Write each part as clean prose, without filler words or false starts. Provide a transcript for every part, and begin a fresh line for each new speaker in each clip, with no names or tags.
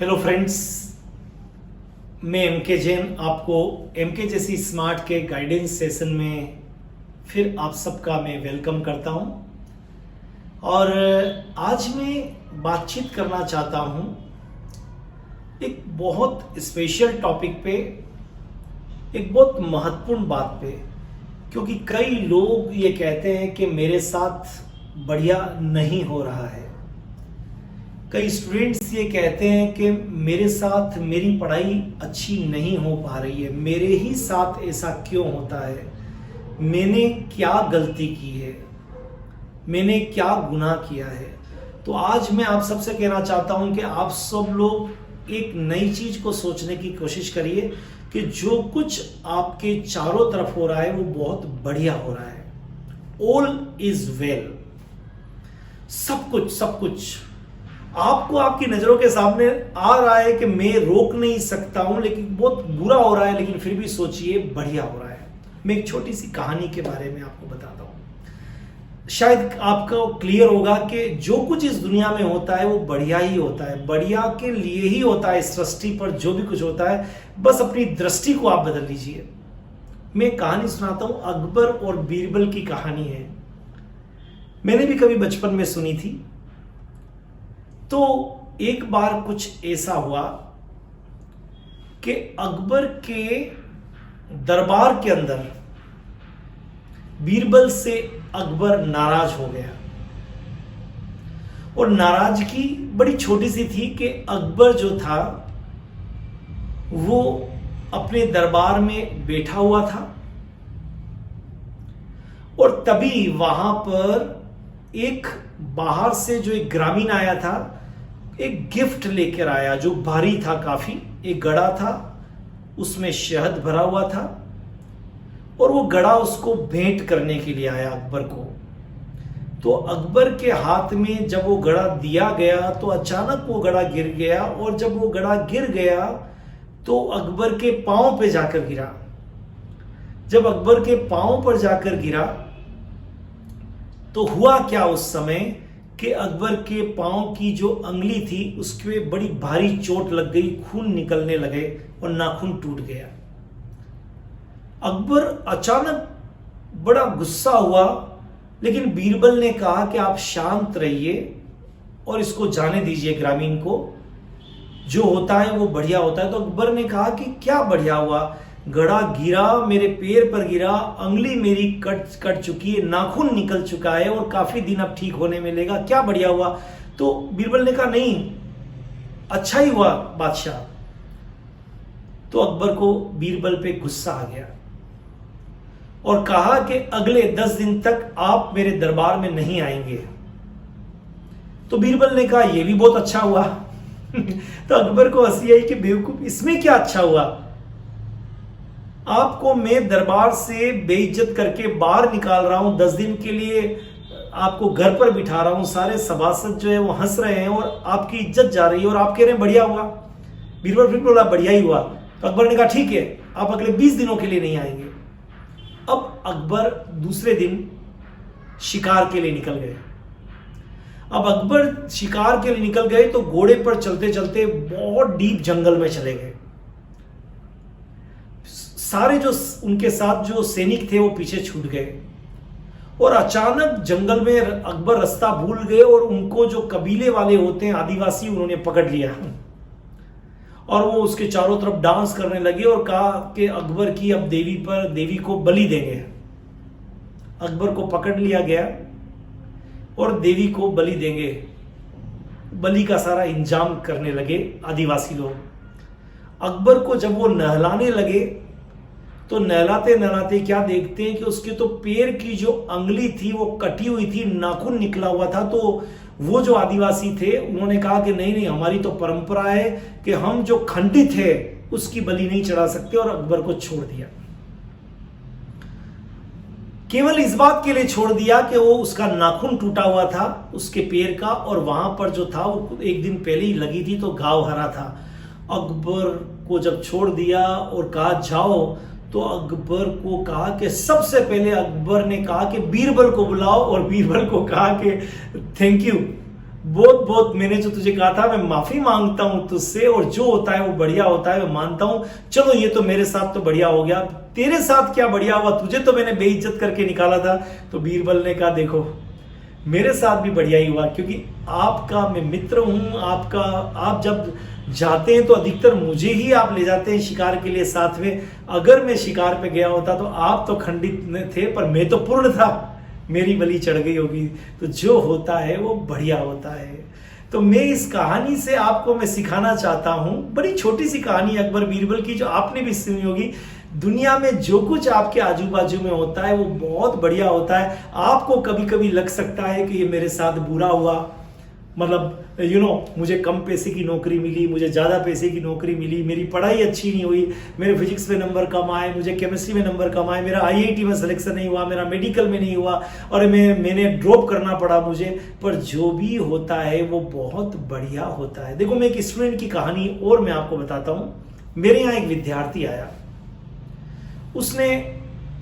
Hello friends, मैं M के जैन आपको एम के जैसी स्मार्ट के गाइडेंस सेशन में फिर आप सबका मैं वेलकम करता हूं। और आज मैं बातचीत करना चाहता हूं एक बहुत स्पेशल टॉपिक पे, एक बहुत महत्वपूर्ण बात पे, क्योंकि कई लोग ये कहते हैं कि मेरे साथ बढ़िया नहीं हो रहा है। कई स्टूडेंट्स ये कहते हैं कि मेरे साथ मेरी पढ़ाई अच्छी नहीं हो पा रही है, मेरे ही साथ ऐसा क्यों होता है, मैंने क्या गलती की है, मैंने क्या गुनाह किया है। तो आज मैं आप सबसे कहना चाहता हूं कि आप सब लोग एक नई चीज को सोचने की कोशिश करिए कि जो कुछ आपके चारों तरफ हो रहा है वो बहुत बढ़िया हो रहा है। ऑल इज वेल, सब कुछ आपको आपकी नजरों के सामने आ रहा है कि मैं रोक नहीं सकता हूं, लेकिन बहुत बुरा हो रहा है, लेकिन फिर भी सोचिए बढ़िया हो रहा है। मैं एक छोटी सी कहानी के बारे में आपको बताता हूं, शायद आपको क्लियर होगा कि जो कुछ इस दुनिया में होता है वो बढ़िया ही होता है, बढ़िया के लिए ही होता है। इस सृष्टि पर जो भी कुछ होता है, बस अपनी दृष्टि को आप बदल लीजिए। मैं कहानी सुनाता हूं, अकबर और बीरबल की कहानी है। मैंने भी कभी बचपन में सुनी थी। तो एक बार कुछ ऐसा हुआ कि अकबर के दरबार के अंदर बीरबल से अकबर नाराज हो गया। और नाराजगी बड़ी छोटी सी थी कि अकबर जो था वो अपने दरबार में बैठा हुआ था, और तभी वहां पर एक बाहर से जो एक ग्रामीण आया था, एक गिफ्ट लेकर आया जो भारी था काफी। एक घड़ा था, उसमें शहद भरा हुआ था, और वो घड़ा उसको भेंट करने के लिए आया अकबर को। तो अकबर के हाथ में जब वो घड़ा दिया गया तो अचानक वो घड़ा गिर गया, और जब वो घड़ा गिर गया तो अकबर के पांव पे जाकर गिरा। जब अकबर के पांव पर जाकर गिरा तो हुआ क्या उस समय कि अकबर के पांव की जो अंगली थी उसके बड़ी भारी चोट लग गई, खून निकलने लगे और नाखून टूट गया। अकबर अचानक बड़ा गुस्सा हुआ, लेकिन बीरबल ने कहा कि आप शांत रहिए और इसको जाने दीजिए, ग्रामीण को जो होता है वो बढ़िया होता है। तो अकबर ने कहा कि क्या बढ़िया हुआ, घड़ा गिरा, मेरे पैर पर गिरा, अंगली मेरी कट चुकी है, नाखून निकल चुका है और काफी दिन अब ठीक होने में लेगा, क्या बढ़िया हुआ। तो बीरबल ने कहा नहीं, अच्छा ही हुआ बादशाह। तो अकबर को बीरबल पे गुस्सा आ गया और कहा कि अगले 10 दिन तक आप मेरे दरबार में नहीं आएंगे। तो बीरबल ने कहा यह भी बहुत अच्छा हुआ। तो अकबर को हंसी आई कि बेवकूफ, इसमें क्या अच्छा हुआ, आपको मैं दरबार से बेइज्जत करके बाहर निकाल रहा हूं, 10 दिन के लिए आपको घर पर बिठा रहा हूं, सारे सभासद जो है वो हंस रहे हैं और आपकी इज्जत जा रही है, और आप कह रहे हैं बढ़िया हुआ। बीरबल फिर बोला बढ़िया ही हुआ। तो अकबर ने कहा ठीक है, आप अगले 20 दिनों के लिए नहीं आएंगे। अब अकबर दूसरे दिन शिकार के लिए निकल गए। अब अकबर शिकार के लिए निकल गए तो घोड़े पर चलते चलते बहुत डीप जंगल में चले गए। सारे जो उनके साथ जो सैनिक थे वो पीछे छूट गए, और अचानक जंगल में अकबर रास्ता भूल गए, और उनको जो कबीले वाले होते हैं आदिवासी, उन्होंने पकड़ लिया और वो उसके चारों तरफ डांस करने लगे और कहा कि अकबर की अब देवी को बलि देंगे। अकबर को पकड़ लिया गया और देवी को बलि देंगे, बलि का सारा इंतजाम करने लगे आदिवासी लोग। अकबर को जब वो नहलाने लगे तो नहलाते नहलाते क्या देखते हैं कि उसके तो पैर की जो अंगली थी वो कटी हुई थी, नाखून निकला हुआ था। तो वो जो आदिवासी थे उन्होंने कहा कि नहीं, हमारी तो परंपरा है कि हम जो खंडित है उसकी बलि नहीं चढ़ा सकते, और अकबर को छोड़ दिया। केवल इस बात के लिए छोड़ दिया कि वो उसका नाखून टूटा हुआ था उसके पैर का, और वहां पर जो था वो एक दिन पहले ही लगी थी तो घाव हरा था। अकबर को जब छोड़ दिया और कहा जाओ, तो अकबर को कहा कि सबसे पहले अकबर ने कहा कि बीरबल को बुलाओ, और बीरबल को कहा कि थैंक यू, बहुत बहुत मैंने जो तुझे कहा था, मैं माफी मांगता हूं तुझसे, और जो होता है वो बढ़िया होता है, मैं मानता हूं। चलो ये तो मेरे साथ तो बढ़िया हो गया, तेरे साथ क्या बढ़िया हुआ, तुझे तो मैंने बेइज्जत करके निकाला था। तो बीरबल ने कहा देखो मेरे साथ भी बढ़िया ही हुआ, क्योंकि आपका मैं मित्र हूं, आपका आप जब जाते हैं तो अधिकतर मुझे ही आप ले जाते हैं शिकार के लिए साथ में। अगर मैं शिकार पे गया होता तो आप तो खंडित थे, पर मैं तो पूर्ण था, मेरी बलि चढ़ गई होगी। तो जो होता है वो बढ़िया होता है। तो मैं इस कहानी से आपको मैं सिखाना चाहता हूं, बड़ी छोटी सी कहानी अकबर बीरबल की, जो आपने भी सुनी होगी। दुनिया में जो कुछ आपके आजू बाजू में होता है वो बहुत बढ़िया होता है। आपको कभी कभी लग सकता है कि ये मेरे साथ बुरा हुआ, मतलब मुझे कम पैसे की नौकरी मिली, मुझे ज़्यादा पैसे की नौकरी मिली, मेरी पढ़ाई अच्छी नहीं हुई, मेरे फिजिक्स में नंबर कम आए, मुझे केमिस्ट्री में नंबर कम आए, मेरा आईआईटी में सिलेक्शन नहीं हुआ, मेरा मेडिकल में नहीं हुआ, और मैंने ड्रॉप करना पड़ा मुझे। पर जो भी होता है वो बहुत बढ़िया होता है। देखो मैं एक स्टूडेंट की कहानी और मैं आपको बताता हूँ। मेरे यहाँ एक विद्यार्थी आया, उसने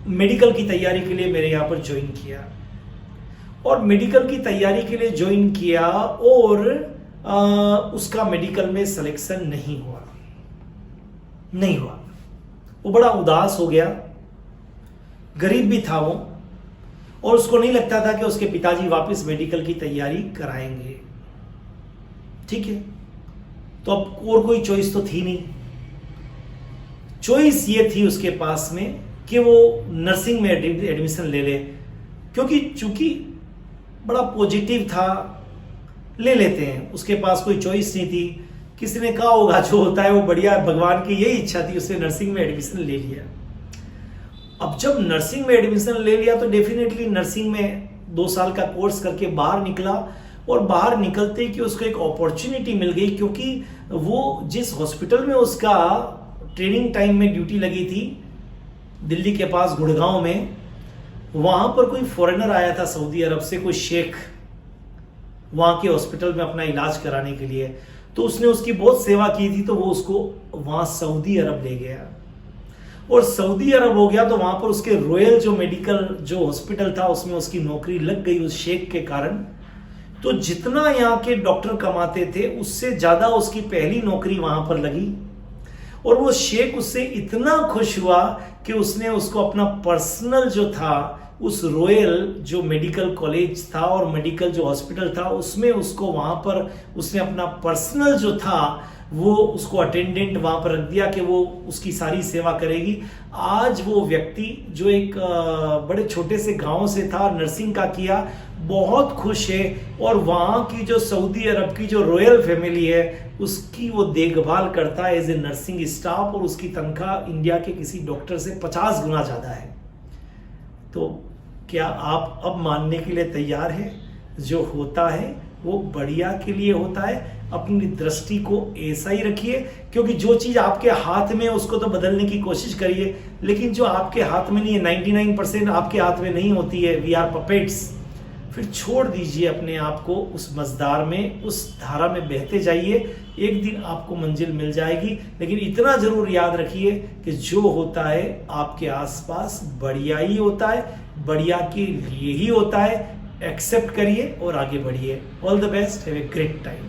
मेडिकल की तैयारी के लिए मेरे यहाँ पर ज्वाइन किया, और मेडिकल की तैयारी के लिए ज्वाइन किया, और उसका मेडिकल में सिलेक्शन नहीं हुआ। वो बड़ा उदास हो गया, गरीब भी था वो, और उसको नहीं लगता था कि उसके पिताजी वापस मेडिकल की तैयारी कराएंगे। ठीक है, तो अब और कोई चॉइस तो थी नहीं। चॉइस ये थी उसके पास में कि वो नर्सिंग में एडमिशन ले ले, क्योंकि चूंकि बड़ा पॉजिटिव था, ले लेते हैं, उसके पास कोई चॉइस नहीं थी। किसी ने कहा होगा जो होता है वो बढ़िया, भगवान की यही इच्छा थी, उसने नर्सिंग में एडमिशन ले लिया। अब जब नर्सिंग में एडमिशन ले लिया तो डेफिनेटली नर्सिंग में 2 साल का कोर्स करके बाहर निकला, और बाहर निकलते ही कि उसको एक अपॉर्चुनिटी मिल गई, क्योंकि वो जिस हॉस्पिटल में उसका ट्रेनिंग टाइम में ड्यूटी लगी थी, दिल्ली के पास गुड़गांव में, वहां पर कोई फॉरेनर आया था सऊदी अरब से, कोई शेख, वहां के हॉस्पिटल में अपना इलाज कराने के लिए। तो उसने उसकी बहुत सेवा की थी, तो वो उसको वहां सऊदी अरब ले गया, और सऊदी अरब हो गया तो वहां पर उसके रॉयल जो मेडिकल जो हॉस्पिटल था उसमें उसकी नौकरी लग गई उस शेख के कारण। तो जितना यहाँ के डॉक्टर कमाते थे उससे ज्यादा उसकी पहली नौकरी वहां पर लगी, और वो शेख उससे इतना खुश हुआ कि उसने उसको अपना पर्सनल जो था, उस रॉयल जो मेडिकल कॉलेज था और मेडिकल जो हॉस्पिटल था उसमें उसको वहां पर उसने अपना पर्सनल जो था वो उसको अटेंडेंट वहां पर रख दिया कि वो उसकी सारी सेवा करेगी। आज वो व्यक्ति जो एक बड़े छोटे से गांव से था, नर्सिंग का किया, बहुत खुश है, और वहां की जो सऊदी अरब की जो रॉयल फैमिली है उसकी वो देखभाल करता है एज ए नर्सिंग स्टाफ, और उसकी तनख्वाह इंडिया के किसी डॉक्टर से 50 गुना ज्यादा है। तो क्या आप अब मानने के लिए तैयार हैं? जो होता है वो बढ़िया के लिए होता है। अपनी दृष्टि को ऐसा ही रखिए, क्योंकि जो चीज आपके हाथ में है उसको तो बदलने की कोशिश करिए, लेकिन जो आपके हाथ में नहीं है, 99% आपके हाथ में नहीं होती है, वी आर पपेट्स, फिर छोड़ दीजिए अपने आप को उस मझधार में, उस धारा में बहते जाइए। एक दिन आपको मंजिल मिल जाएगी, लेकिन इतना जरूर याद रखिए कि जो होता है आपके आसपास बढ़िया ही होता है, बढ़िया के लिए ही होता है। एक्सेप्ट करिए और आगे बढ़िए। All the best, have a great time.